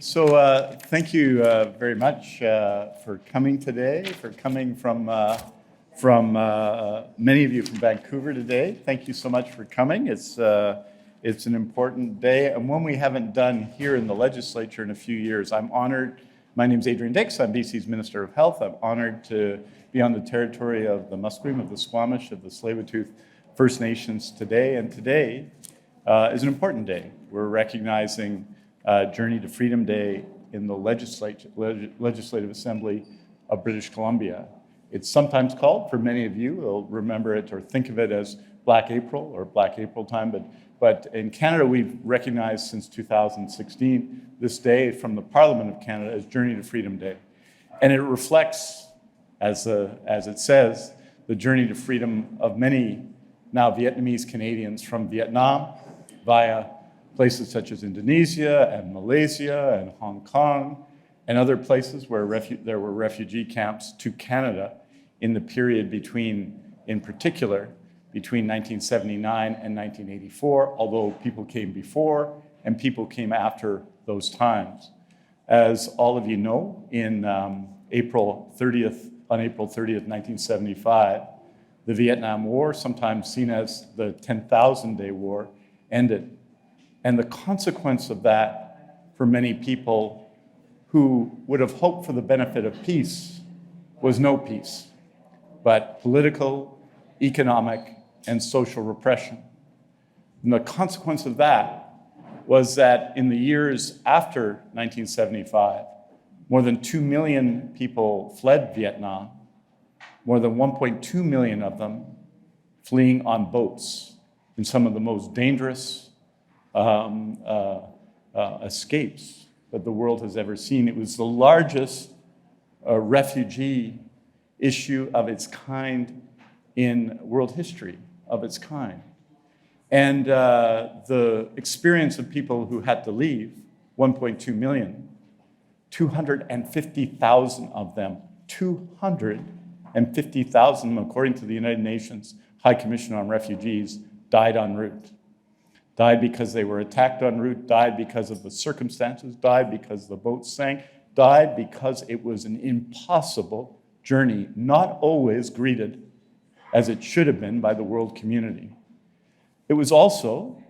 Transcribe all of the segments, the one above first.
Thank you very much for coming today, for coming from many of you from Vancouver today. Thank you so much for coming. It's an important day, and one we haven't done here in the legislature in a few years. I'm honored. My name is Adrian Dix. I'm BC's Minister of Health. I'm honored to be on the territory of the Musqueam, of the Squamish, of the Tsleil-Waututh First Nations today, and today is an important day. We're recognizing Journey to Freedom Day in the Legislative Assembly of British Columbia. It's sometimes called, for many of you, will remember it or think of it as Black April or Black April time, but in Canada we've recognized since 2016 this day from the Parliament of Canada as Journey to Freedom Day. And it reflects, as it says, the journey to freedom of many now Vietnamese Canadians from Vietnam via places such as Indonesia and Malaysia and Hong Kong and other places where there were refugee camps to Canada in the period in particular, between 1979 and 1984, although people came before and people came after those times. As all of you know, on April 30th, 1975, the Vietnam War, sometimes seen as the 10,000 Day War, ended. And the consequence of that for many people who would have hoped for the benefit of peace was no peace, but political, economic, and social repression. And the consequence of that was that in the years after 1975, more than 2 million people fled Vietnam, more than 1.2 million of them fleeing on boats in some of the most dangerous escapes that the world has ever seen. It was the largest refugee issue of its kind in world history, of its kind. And the experience of people who had to leave, 1.2 million, 250,000 of them, 250,000, according to the United Nations High Commission on Refugees, died en route. Died because they were attacked en route, died because of the circumstances, died because the boat sank, died because it was an impossible journey, not always greeted as it should have been by the world community. It was also,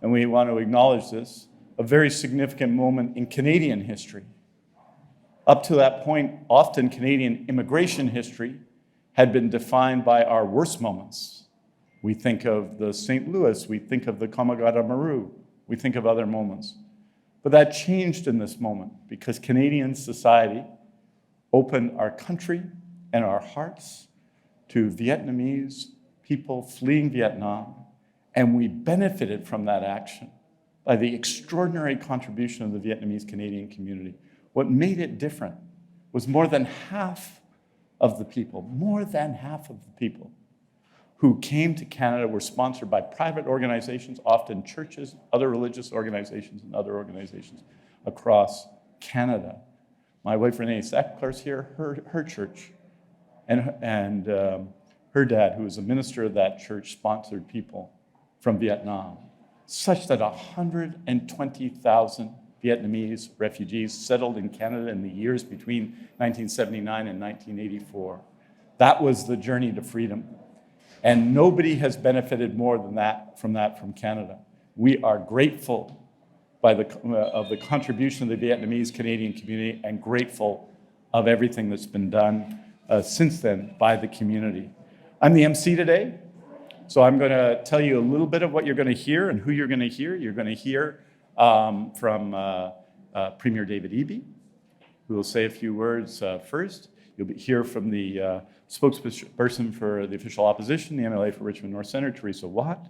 and we want to acknowledge this, a very significant moment in Canadian history. Up to that point, often Canadian immigration history had been defined by our worst moments. We think of the St. Louis, we think of the Komagata Maru, we think of other moments. But that changed in this moment because Canadian society opened our country and our hearts to Vietnamese people fleeing Vietnam, and we benefited from that action by the extraordinary contribution of the Vietnamese Canadian community. What made it different was more than half of the people who came to Canada were sponsored by private organizations, often churches, other religious organizations, and other organizations across Canada. My wife, Renee Sackler's here, her church, and her dad, who was a minister of that church, sponsored people from Vietnam, such that 120,000 Vietnamese refugees settled in Canada in the years between 1979 and 1984. That was the journey to freedom. And nobody has benefited more than from Canada. We are grateful of the contribution of the Vietnamese Canadian community and grateful of everything that's been done since then by the community. I'm the MC today, so I'm going to tell you a little bit of what you're going to hear and who you're going to hear. You're going to hear from Premier David Eby, who will say a few words first. You'll hear from the spokesperson for the official opposition, the MLA for Richmond North Centre, Teresa Watt.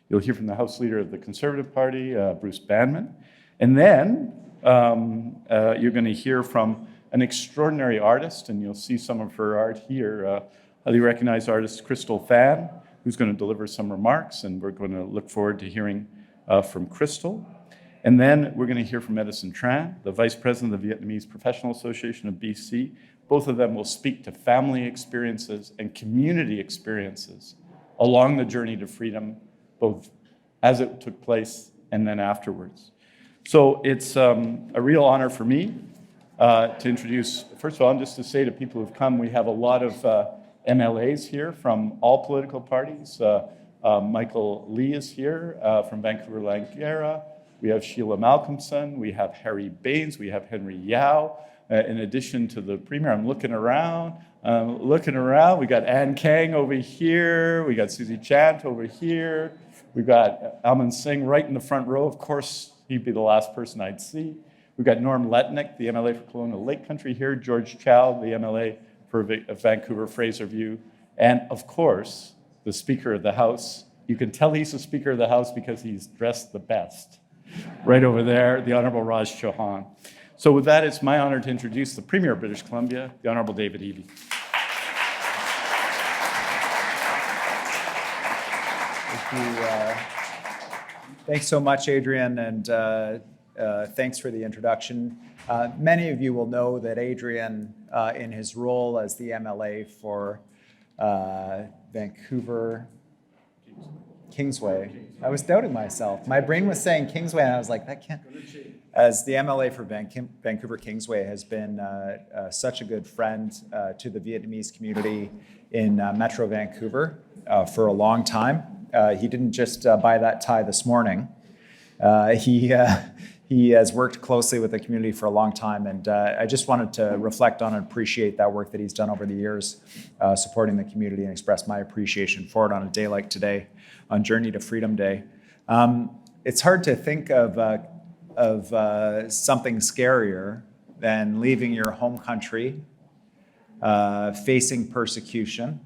You'll hear from the House Leader of the Conservative Party, Bruce Banman. And then you're going to hear from an extraordinary artist, and you'll see some of her art here, highly recognized artist Crystal Phan, who's going to deliver some remarks, and we're going to look forward to hearing from Crystal. And then we're going to hear from Edison Tran, the Vice President of the Vietnamese Professional Association of BC. Both of them will speak to family experiences and community experiences along the journey to freedom, both as it took place and then afterwards. So it's a real honor for me to introduce, first of all, just to say to people who've come, we have a lot of MLAs here from all political parties. Michael Lee is here from Vancouver-Langara. We have Sheila Malcolmson. We have Harry Baines. We have Henry Yao. In addition to the Premier, I'm looking around. We got Ann Kang over here. We got Susie Chant over here. We've got Alman Singh right in the front row. Of course, he'd be the last person I'd see. We've got Norm Letnick, the MLA for Colonial Lake Country here. George Chow, the MLA for Vancouver Fraser View. And of course, the Speaker of the House. You can tell he's the Speaker of the House because he's dressed the best. Right over there, the Honorable Raj Chauhan. So with that, it's my honor to introduce the Premier of British Columbia, the Honorable David Eby. Thanks so much, Adrian, and thanks for the introduction. Many of you will know that Adrian, in his role as the MLA for Vancouver, Kingsway. I was doubting myself. My brain was saying Kingsway, and I was like, that can't. As the MLA for Vancouver Kingsway has been such a good friend to the Vietnamese community in Metro Vancouver for a long time. He didn't just buy that tie this morning. He has worked closely with the community for a long time, and I just wanted to reflect on and appreciate that work that he's done over the years, supporting the community, and express my appreciation for it on a day like today, on Journey to Freedom Day. It's hard to think of something scarier than leaving your home country, facing persecution,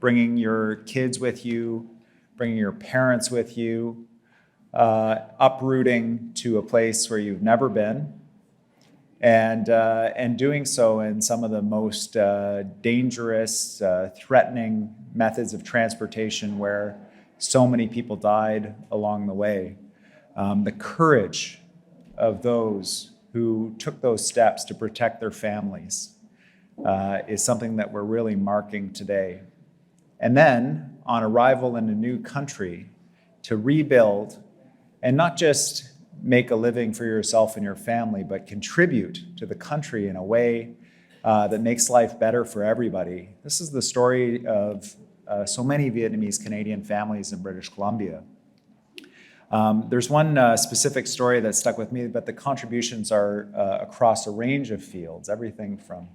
bringing your kids with you, bringing your parents with you, uprooting to a place where you've never been, and doing so in some of the most dangerous, threatening methods of transportation where so many people died along the way. The courage of those who took those steps to protect their families is something that we're really marking today. And then, on arrival in a new country, to rebuild and not just make a living for yourself and your family, but contribute to the country in a way that makes life better for everybody. This is the story of so many Vietnamese Canadian families in British Columbia. There's one specific story that stuck with me, but the contributions are across a range of fields, everything from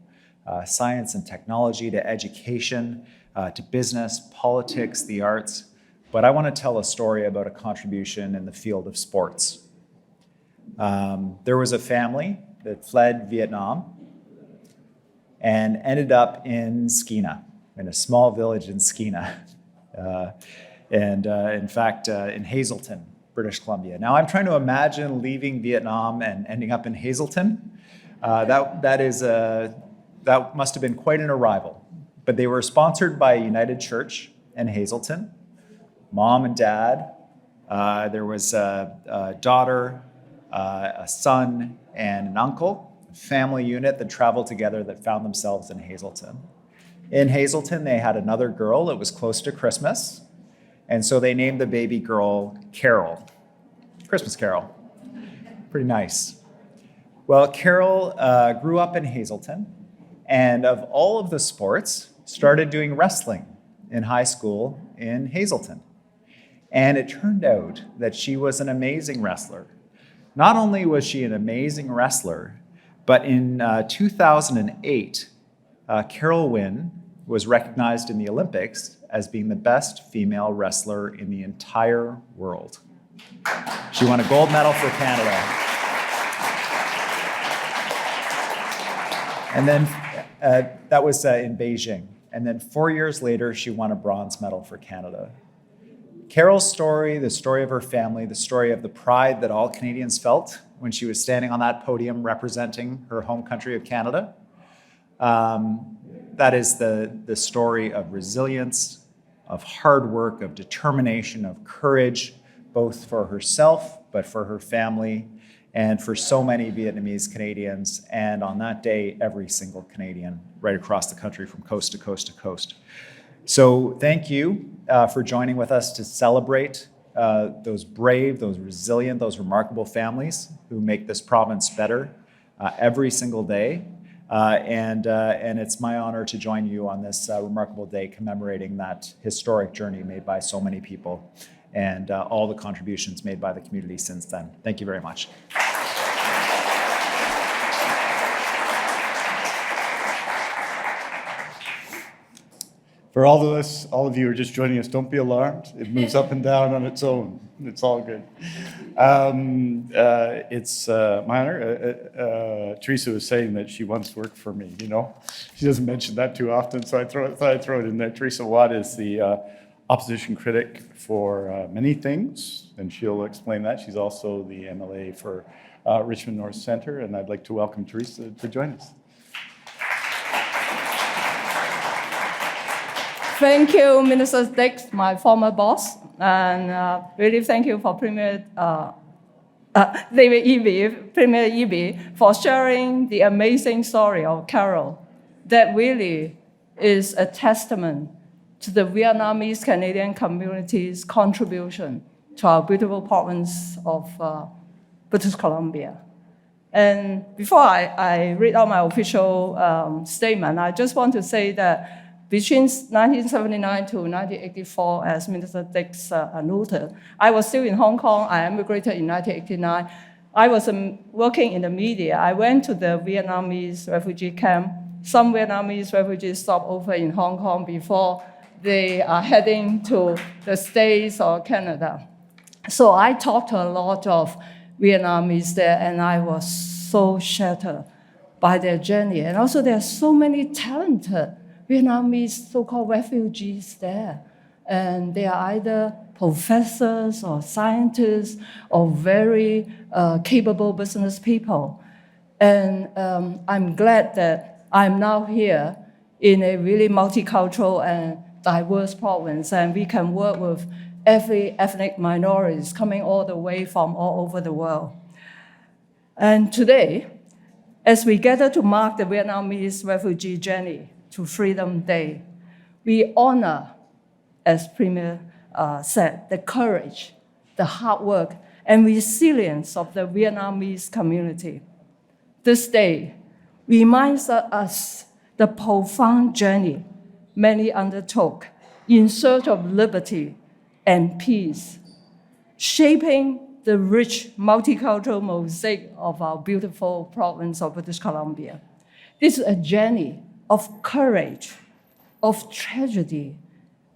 science and technology to education, to business, politics, the arts. But I want to tell a story about a contribution in the field of sports. There was a family that fled Vietnam and ended up in Skeena, in a small village in Skeena, and in fact, in Hazelton, British Columbia. Now, I'm trying to imagine leaving Vietnam and ending up in Hazelton. That must have been quite an arrival. But they were sponsored by United Church in Hazelton, mom and dad. There was a daughter, a son, and an uncle, a family unit that traveled together that found themselves in Hazelton. In Hazelton, they had another girl. It was close to Christmas. And so they named the baby girl Carol. Christmas Carol. Pretty nice. Well, Carol grew up in Hazelton, and of all of the sports, started doing wrestling in high school in Hazelton. And it turned out that she was an amazing wrestler. Not only was she an amazing wrestler, but in 2008, Carol Wynn was recognized in the Olympics as being the best female wrestler in the entire world. She won a gold medal for Canada. And then that was in Beijing. And then 4 years later, she won a bronze medal for Canada. Carol's story, the story of her family, the story of the pride that all Canadians felt when she was standing on that podium representing her home country of Canada. That is the story of resilience, of hard work, of determination, of courage, both for herself, but for her family, and for so many Vietnamese Canadians, and on that day, every single Canadian right across the country from coast to coast to coast. So thank you for joining with us to celebrate those brave, those resilient, those remarkable families who make this province better every single day. And it's my honor to join you on this remarkable day commemorating that historic journey made by so many people and all the contributions made by the community since then. Thank you very much. For all of you who are just joining us, don't be alarmed. It moves up and down on its own. It's all good. It's my honor. Teresa was saying that she once worked for me, you know. She doesn't mention that too often, so I thought I'd throw it in there. Teresa Watt is the opposition critic for many things, and she'll explain that. She's also the MLA for Richmond North Centre, and I'd like to welcome Teresa to join us. Thank you, Minister Dix, my former boss, and really thank you for Premier David Eby, Premier Eby, for sharing the amazing story of Carol. That really is a testament to the Vietnamese Canadian community's contribution to our beautiful province of British Columbia. And before I read out my official statement, I just want to say that between 1979 to 1984, as Minister Dix noted, I was still in Hong Kong. I immigrated in 1989. I was working in the media. I went to the Vietnamese refugee camp. Some Vietnamese refugees stopped over in Hong Kong before they are heading to the States or Canada. So I talked to a lot of Vietnamese there, and I was so shattered by their journey. And also there are so many talented Vietnamese so-called refugees there. And they are either professors or scientists or very capable business people. And I'm glad that I'm now here in a really multicultural and diverse province, and we can work with every ethnic minorities coming all the way from all over the world. And today, as we gather to mark the Vietnamese refugee journey to Freedom Day, we honor, as Premier said, the courage, the hard work, and resilience of the Vietnamese community. This day reminds us the profound journey many undertook in search of liberty and peace, shaping the rich multicultural mosaic of our beautiful province of British Columbia. This is a journey of courage, of tragedy,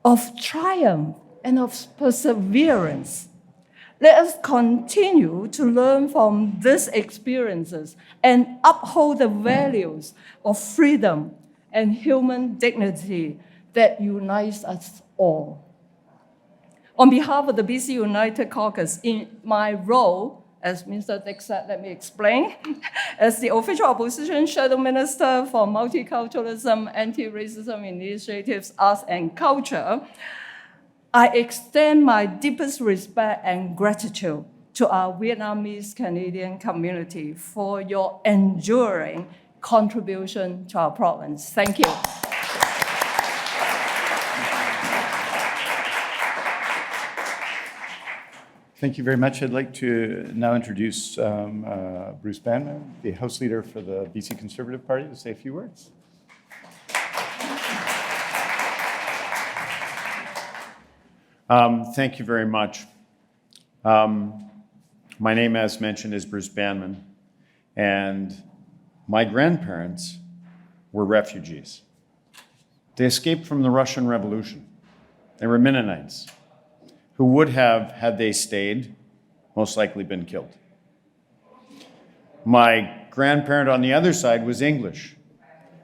of triumph, and of perseverance. Let us continue to learn from these experiences and uphold the values of freedom and human dignity that unites us all. On behalf of the BC United Caucus, in my role, as Mr. Dix said, let me explain, as the official opposition shadow minister for multiculturalism, anti-racism initiatives, arts and culture, I extend my deepest respect and gratitude to our Vietnamese Canadian community for your enduring contribution to our province. Thank you. Thank you very much. I'd like to now introduce Bruce Banman, the House Leader for the BC Conservative Party, to say a few words. Thank you very much. My name, as mentioned, is Bruce Banman, and my grandparents were refugees. They escaped from the Russian Revolution. They were Mennonites who would have, had they stayed, most likely been killed. My grandparent on the other side was English.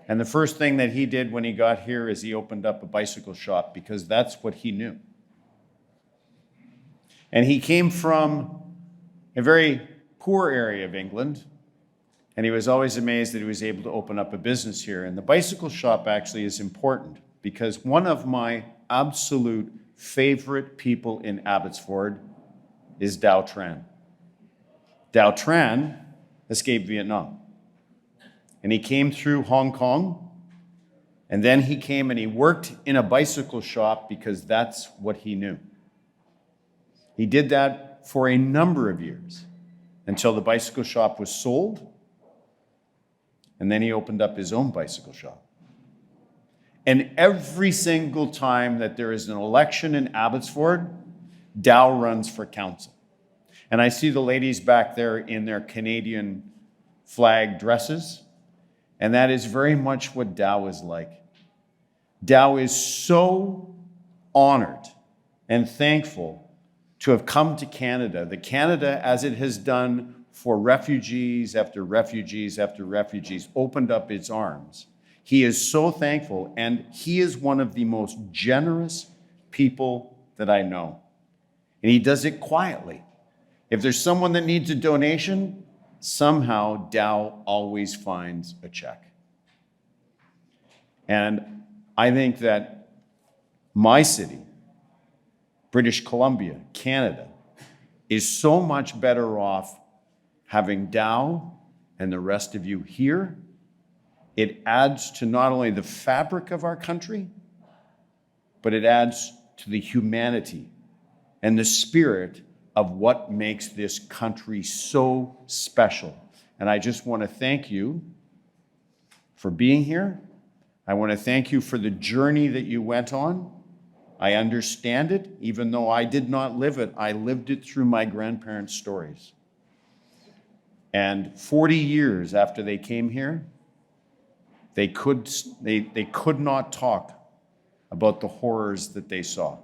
And the first thing that he did when he got here is he opened up a bicycle shop because that's what he knew. And he came from a very poor area of England, and he was always amazed that he was able to open up a business here. And the bicycle shop actually is important because one of my absolute favorite people in Abbotsford is Dow Tran. Dow Tran escaped Vietnam. And he came through Hong Kong, and then he came and he worked in a bicycle shop because that's what he knew. He did that for a number of years until the bicycle shop was sold, and then he opened up his own bicycle shop. And every single time that there is an election in Abbotsford, Dow runs for council. And I see the ladies back there in their Canadian flag dresses, and that is very much what Dow is like. Dow is so honored and thankful to have come to Canada, that Canada, as it has done for refugees after refugees after refugees, opened up its arms. He is so thankful, and he is one of the most generous people that I know. And he does it quietly. If there's someone that needs a donation, somehow Dow always finds a check. And I think that my city, British Columbia, Canada, is so much better off having Dow and the rest of you here. It adds to not only the fabric of our country, but it adds to the humanity and the spirit of what makes this country so special. And I just want to thank you for being here. I want to thank you for the journey that you went on. I understand it, even though I did not live it. I lived it through my grandparents' stories. And 40 years after they came here, they could not talk about the horrors that they saw.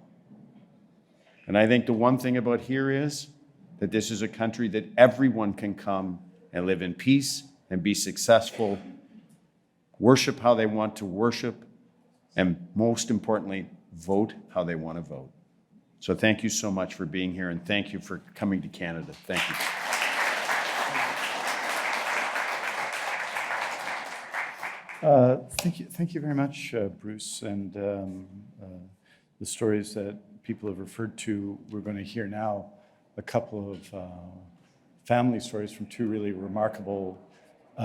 And I think the one thing about here is that this is a country that everyone can come and live in peace and be successful, worship how they want to worship, and most importantly, vote how they want to vote. So thank you so much for being here, and thank you for coming to Canada. Thank you. Thank you very much, Bruce, and the stories that people have referred to. We're going to hear now a couple of family stories from two really remarkable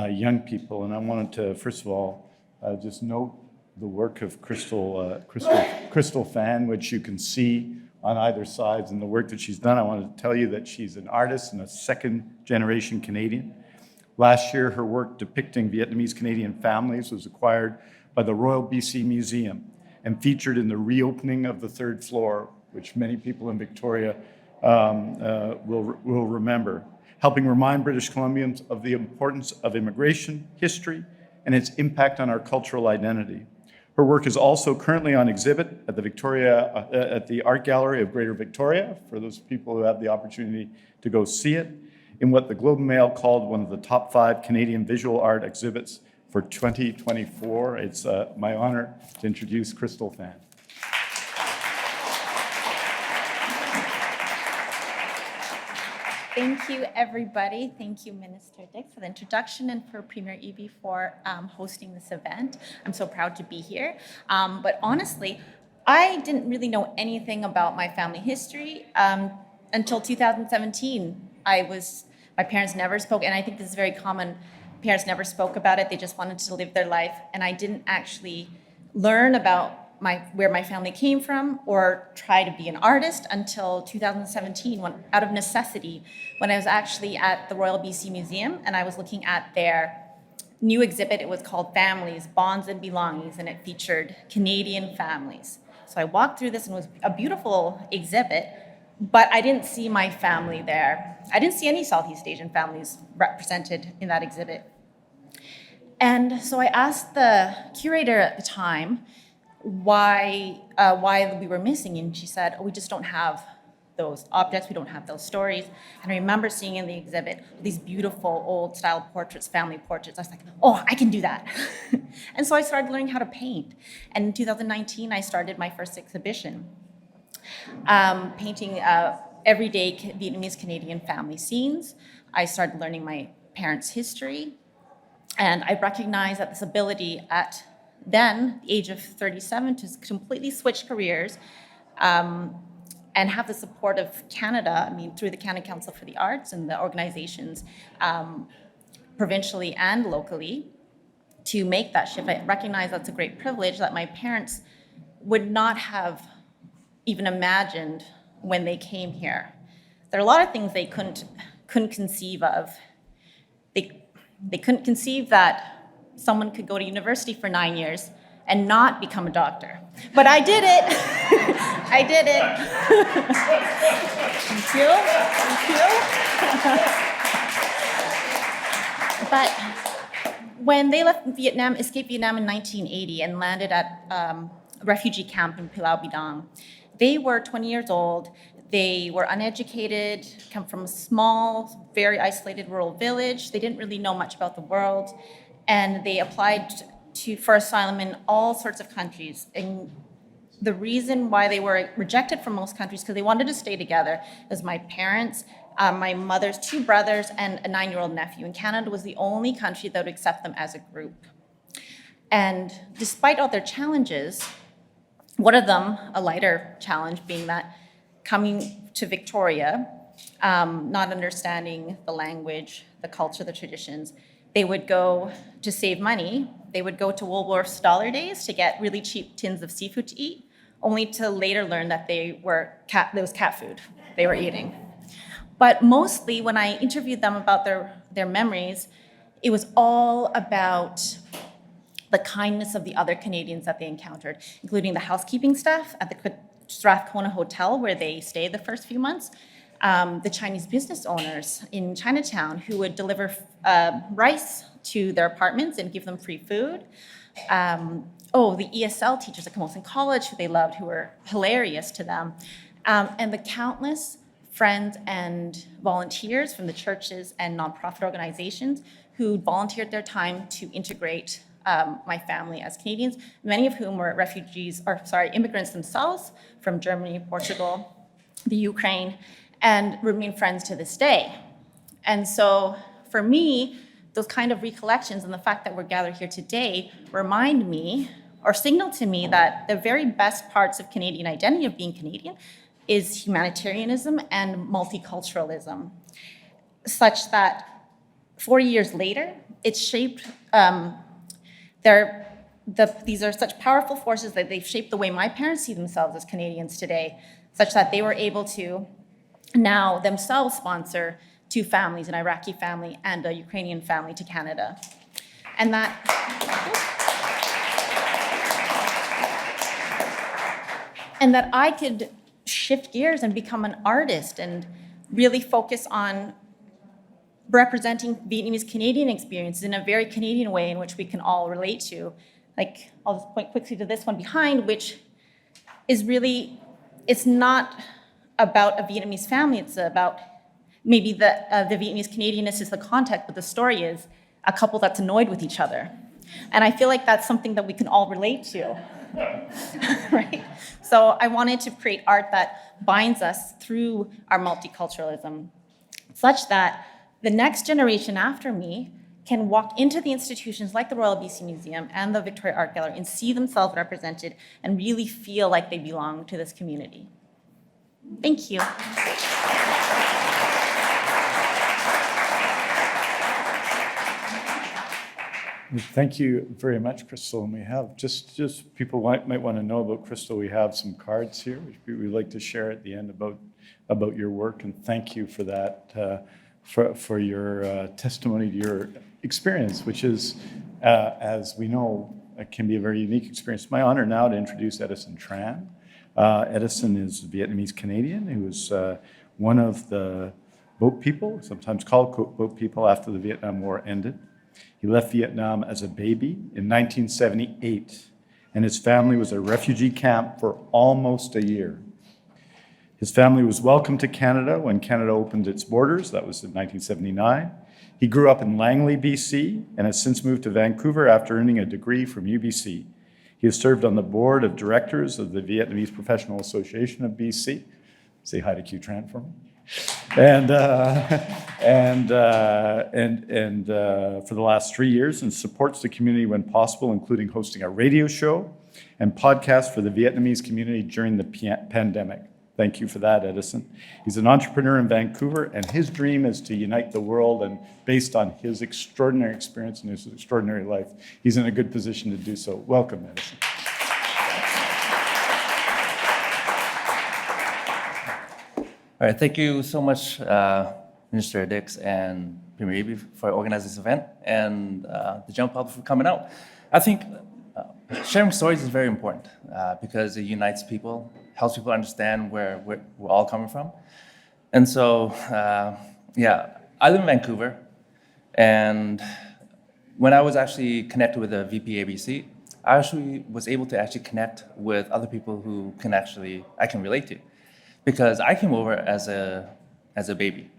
young people, and I wanted to first of all just note the work of Crystal Fan, which you can see on either side, and the work that she's done. I want to tell you that she's an artist and a second-generation Canadian. Last year, her work depicting Vietnamese Canadian families was acquired by the Royal BC Museum and featured in the reopening of the third floor, which many people in Victoria will remember, helping remind British Columbians of the importance of immigration history and its impact on our cultural identity. Her work is also currently on exhibit at the Art Gallery of Greater Victoria, for those people who have the opportunity to go see it, in what the Globe and Mail called one of the top 5 Canadian visual art exhibits for 2024. It's my honor to introduce Crystal Fan. Thank you, everybody. Thank you, Minister Dix, for the introduction, and for Premier Eby for hosting this event. I'm so proud to be here. But honestly, I didn't really know anything about my family history until 2017. My parents never spoke, and I think this is very common. Parents never spoke about it. They just wanted to live their life, and I didn't actually learn about where my family came from or try to be an artist until 2017, when, out of necessity, when I was actually at the Royal BC Museum and I was looking at their new exhibit. It was called Families, Bonds and Belongings, and it featured Canadian families. So I walked through this, and it was a beautiful exhibit, but I didn't see my family there. I didn't see any Southeast Asian families represented in that exhibit. And so I asked the curator at the time why we were missing, and she said, "Oh, we just don't have those objects, we don't have those stories." And I remember seeing in the exhibit these beautiful old style portraits, family portraits. I was like, "Oh, I can do that." And so I started learning how to paint. And in 2019, I started my first exhibition, painting everyday Vietnamese Canadian family scenes. I started learning my parents' history, and I recognized that this ability at then, the age of 37, to completely switch careers and have the support of Canada, through the Canada Council for the Arts and the organizations provincially and locally, to make that shift. I recognize that's a great privilege that my parents would not have even imagined when they came here. there are a lot of things they couldn't conceive of. They couldn't conceive that someone could go to university for 9 years and not become a doctor. But I did it. I did it. Thank you. Thank you. But when they left Vietnam, escaped Vietnam in 1980 and landed at a refugee camp in Pilau Bidang, they were 20 years old. They were uneducated, come from a small, very isolated rural village. They didn't really know much about the world. And they applied for asylum in all sorts of countries. And the reason why they were rejected from most countries, because they wanted to stay together, is my parents, my mother's 2 brothers, and a 9-year-old nephew. And Canada was the only country that would accept them as a group. And despite all their challenges, one of them, a lighter challenge, being that coming to Victoria, not understanding the language, the culture, the traditions, they would go to save money. They would go to Woolworth's Dollar Days to get really cheap tins of seafood to eat, only to later learn that there was cat food they were eating. But mostly, when I interviewed them about their memories, it was all about the kindness of the other Canadians that they encountered, including the housekeeping staff at the Strathcona Hotel, where they stayed the first few months, the Chinese business owners in Chinatown who would deliver rice to their apartments and give them free food. The ESL teachers at Camosun College who they loved, who were hilarious to them. And the countless friends and volunteers from the churches and nonprofit organizations who volunteered their time to integrate my family as Canadians, many of whom were immigrants themselves from Germany, Portugal, the Ukraine, and remain friends to this day. And so for me, those kind of recollections and the fact that we're gathered here today remind me or signal to me that the very best parts of Canadian identity, of being Canadian, is humanitarianism and multiculturalism, such that 40 years later, it's shaped these are such powerful forces that they've shaped the way my parents see themselves as Canadians today, such that they were able to now themselves sponsor 2 families, an Iraqi family and a Ukrainian family, to Canada. And that I could shift gears and become an artist and really focus on representing Vietnamese Canadian experiences in a very Canadian way in which we can all relate to. Like, I'll just point quickly to this one behind, which is really, it's not about a Vietnamese family, it's about maybe the Vietnamese Canadianness is the context, but the story is a couple that's annoyed with each other. And I feel like that's something that we can all relate to, right? So I wanted to create art that binds us through our multiculturalism, such that the next generation after me can walk into the institutions like the Royal BC Museum and the Victoria Art Gallery and see themselves represented and really feel like they belong to this community. Thank you. Thank you very much, Crystal. And we have just people might want to know about Crystal. We have some cards here which we'd like to share at the end about your work. And thank you for that, for your testimony to your experience, which is, as we know, it can be a very unique experience. It's my honor now to introduce Edison Tran. Edison is a Vietnamese Canadian who was one of the boat people, sometimes called boat people, after the Vietnam War ended. He left Vietnam as a baby in 1978, and his family was at a refugee camp for almost a year. His family was welcomed to Canada when Canada opened its borders. That was in 1979. He grew up in Langley, BC, and has since moved to Vancouver after earning a degree from UBC. He has served on the board of directors of the Vietnamese Professional Association of BC. Say hi to Q Tran for me. And for the last 3 years, and supports the community when possible, including hosting a radio show and podcast for the Vietnamese community during the pandemic. Thank you for that, Edison. He's an entrepreneur in Vancouver, and his dream is to unite the world, and based on his extraordinary experience and his extraordinary life, he's in a good position to do so. Welcome, Edison. All right, thank you so much, Minister Dix and Premier Eby for organizing this event and the general public for coming out. I think sharing stories is very important because it unites people, helps people understand where we're all coming from. And so, yeah, I live in Vancouver, and when I was actually connected with the VP ABC, I actually was able to actually connect with other people who I can relate to. Because I came over as a baby.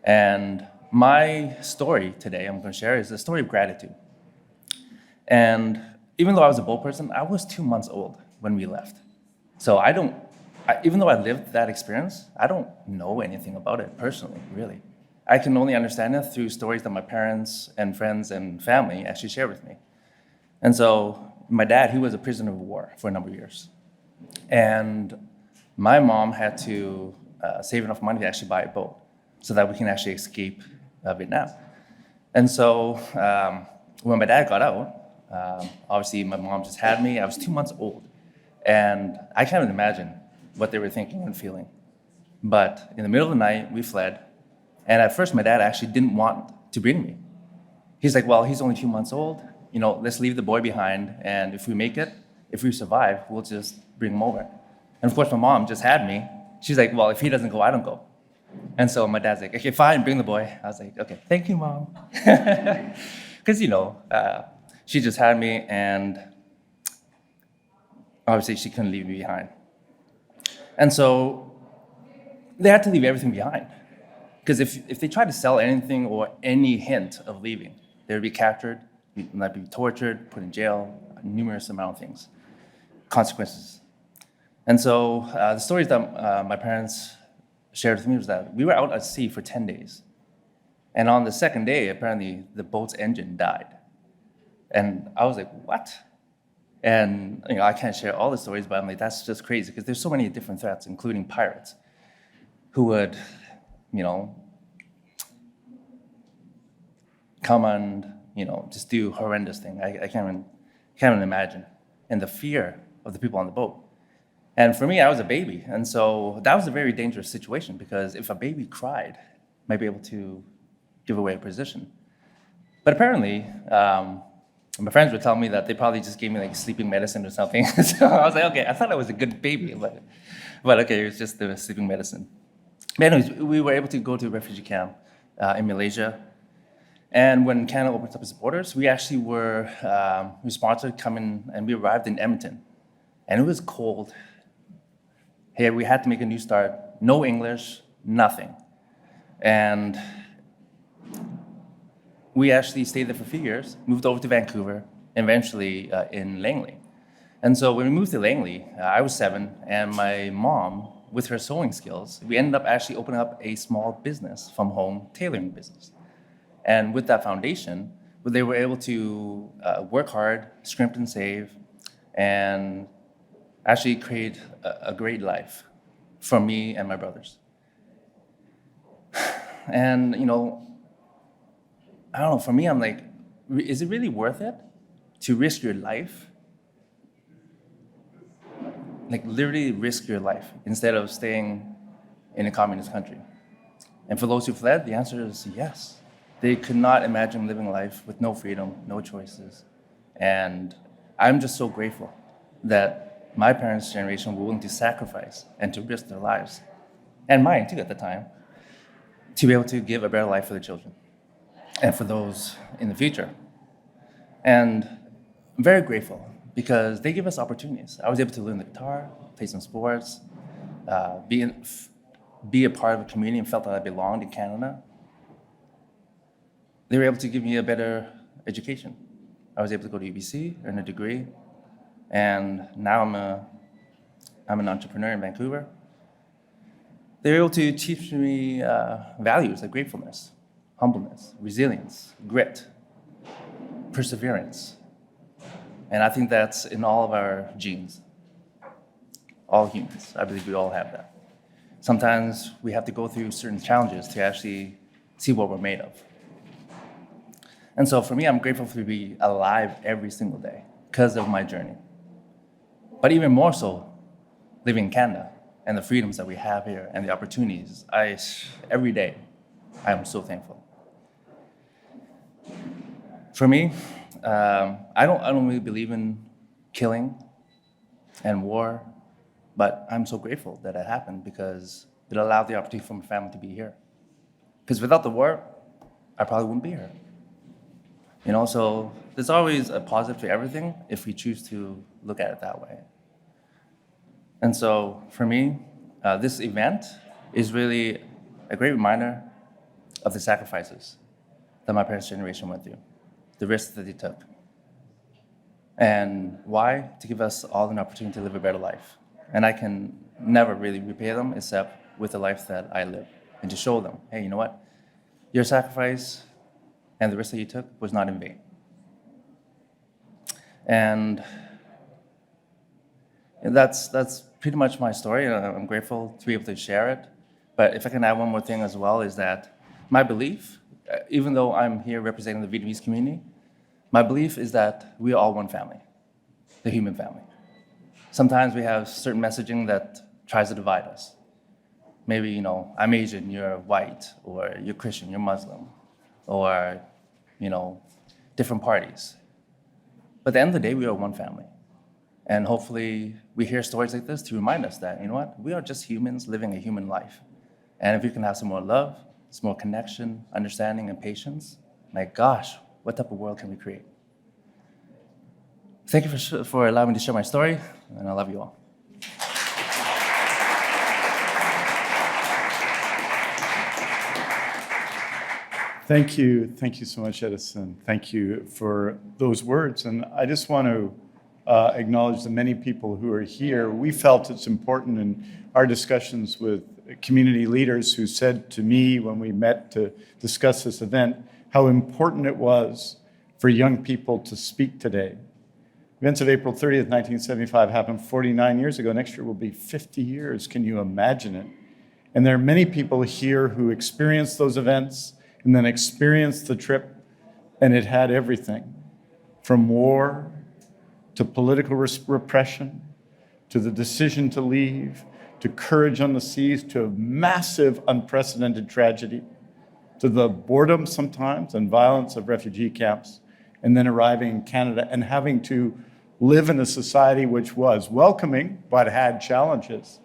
And my story today I'm going to share is a story of gratitude. And even though I was a boat person, I was 2 months old when we left. So even though I lived that experience, I don't know anything about it personally, really. I can only understand it through stories that my parents and friends and family actually share with me. And so my dad, he was a prisoner of war for a number of years. And my mom had to save enough money to actually buy a boat so that we can actually escape Vietnam. And so when my dad got out, obviously my mom just had me. I was 2 months old. And I can't even imagine what they were thinking and feeling. But in the middle of the night, we fled. And at first, my dad actually didn't want to bring me. He's like, well, he's only 2 months old. Let's leave the boy behind. And if we make it, if we survive, we'll just bring him over. And of course, my mom just had me. She's like, well, if he doesn't go, I don't go. And so my dad's like, okay, fine, bring the boy. I was like, okay, thank you, Mom. Because, she just had me, and obviously she couldn't leave me behind. And so they had to leave everything behind. Because if they tried to sell anything or any hint of leaving, they would be captured, might be tortured, put in jail, numerous amount of things, consequences. And so the stories that my parents shared with me was that we were out at sea for 10 days. And on the second day, apparently the boat's engine died. And I was like, what? And I can't share all the stories, but I'm like, that's just crazy because there's so many different threats, including pirates, who would, come and, just do horrendous things. I can't even imagine. And the fear of the people on the boat. And for me, I was a baby. And so that was a very dangerous situation because if a baby cried, I might be able to give away a position. But apparently, my friends would tell me that they probably just gave me like sleeping medicine or something. So I was like, okay, I thought I was a good baby, but okay, it was just the sleeping medicine. But anyways, we were able to go to a refugee camp in Malaysia. And when Canada opened up its borders, we actually were sponsored coming, and we arrived in Edmonton. And it was cold. Hey, we had to make a new start. No English, nothing. And we actually stayed there for a few years, moved over to Vancouver, and eventually in Langley. And so when we moved to Langley, I was 7, and my mom, with her sewing skills, we ended up actually opening up a small business from home tailoring business. And with that foundation, they were able to work hard, scrimp and save, and actually create a great life for me and my brothers. And, I don't know, for me, I'm like, is it really worth it to risk your life? Like literally risk your life instead of staying in a communist country? And for those who fled, the answer is yes. They could not imagine living life with no freedom, no choices. And I'm just so grateful that my parents' generation were willing to sacrifice and to risk their lives, and mine too at the time, to be able to give a better life for their children and for those in the future. And I'm very grateful because they give us opportunities. I was able to learn the guitar, play some sports, be a part of a community and felt that I belonged in Canada. They were able to give me a better education. I was able to go to UBC, earn a degree, and now I'm an entrepreneur in Vancouver. They were able to teach me values like gratefulness, humbleness, resilience, grit, perseverance. And I think that's in all of our genes. All humans, I believe we all have that. Sometimes we have to go through certain challenges to actually see what we're made of. And so for me, I'm grateful to be alive every single day because of my journey. But even more so, living in Canada and the freedoms that we have here and the opportunities, every day, I am so thankful. For me, I don't really believe in killing and war, but I'm so grateful that it happened because it allowed the opportunity for my family to be here. Because without the war, I probably wouldn't be here. You know, so there's always a positive to everything if we choose to look at it that way. And so for me, this event is really a great reminder of the sacrifices that my parents' generation went through, the risks that they took. And why? To give us all an opportunity to live a better life. And I can never really repay them except with the life that I live, and to show them, hey, you know what? Your sacrifice and the risk that you took was not in vain. And that's pretty much my story. I'm grateful to be able to share it. But if I can add one more thing as well, is that my belief, even though I'm here representing the Vietnamese community, my belief is that we are all one family, the human family. Sometimes we have certain messaging that tries to divide us. Maybe, you know, I'm Asian, you're white, or you're Christian, you're Muslim, or, you know, different parties. But at the end of the day, we are one family. And hopefully we hear stories like this to remind us that, you know what, we are just humans living a human life. And if we can have some more love, some more connection, understanding, and patience, my gosh, what type of world can we create? Thank you for allowing me to share my story, and I love you all. Thank you so much, Edison. Thank you for those words. And I just want to acknowledge the many people who are here. We felt it's important in our discussions with community leaders who said to me when we met to discuss this event, how important it was for young people to speak today. Events of April 30th, 1975 happened 49 years ago. Next year will be 50 years. Can you imagine it? And there are many people here who experienced those events and then experienced the trip, and it had everything from war to political repression, to the decision to leave, to courage on the seas, to a massive, unprecedented tragedy, to the boredom sometimes and violence of refugee camps, and then arriving in Canada and having to live in a society which was welcoming but had challenges.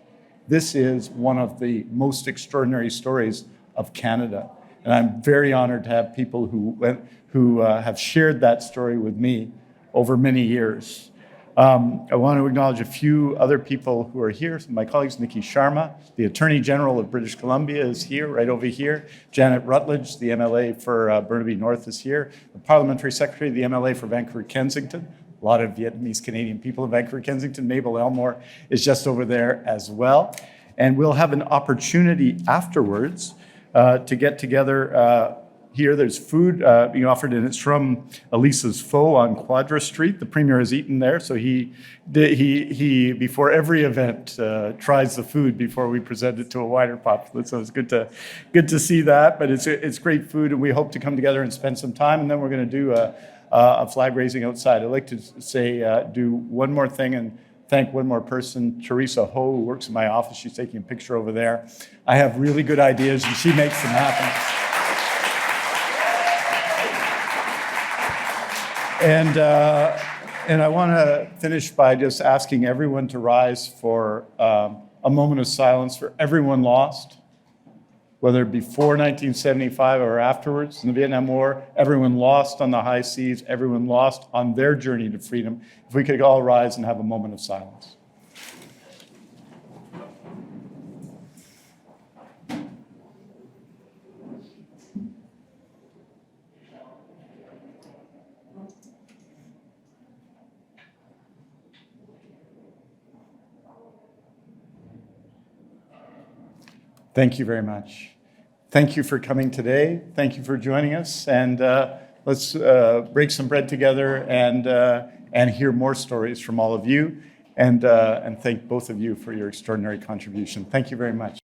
This is one of the most extraordinary stories of Canada. And I'm very honored to have people who have shared that story with me over many years. I want to acknowledge a few other people who are here. My colleagues, Nikki Sharma, the Attorney General of British Columbia, is here, right over here. Janet Rutledge, the MLA for Burnaby North, is here. The Parliamentary Secretary of the MLA for Vancouver-Kensington. A lot of Vietnamese Canadian people in Vancouver-Kensington. Mabel Elmore is just over there as well. And we'll have an opportunity afterwards to get together here. There's food being offered, and it's from Elisa's Pho on Quadra Street. The Premier has eaten there, so he before every event tries the food before we present it to a wider populace. So it's good to see that. But it's great food, and we hope to come together and spend some time. And then we're going to do a flag raising outside. I'd like to say do one more thing and thank one more person, Teresa Ho, who works in my office. She's taking a picture over there. I have really good ideas, and she makes them happen. And I want to finish by just asking everyone to rise for a moment of silence for everyone lost, whether before 1975 or afterwards in the Vietnam War, everyone lost on the high seas, everyone lost on their journey to freedom. If we could all rise and have a moment of silence. Thank you very much. Thank you for coming today. Thank you for joining us. And let's break some bread together and hear more stories from all of you. And thank both of you for your extraordinary contribution. Thank you very much.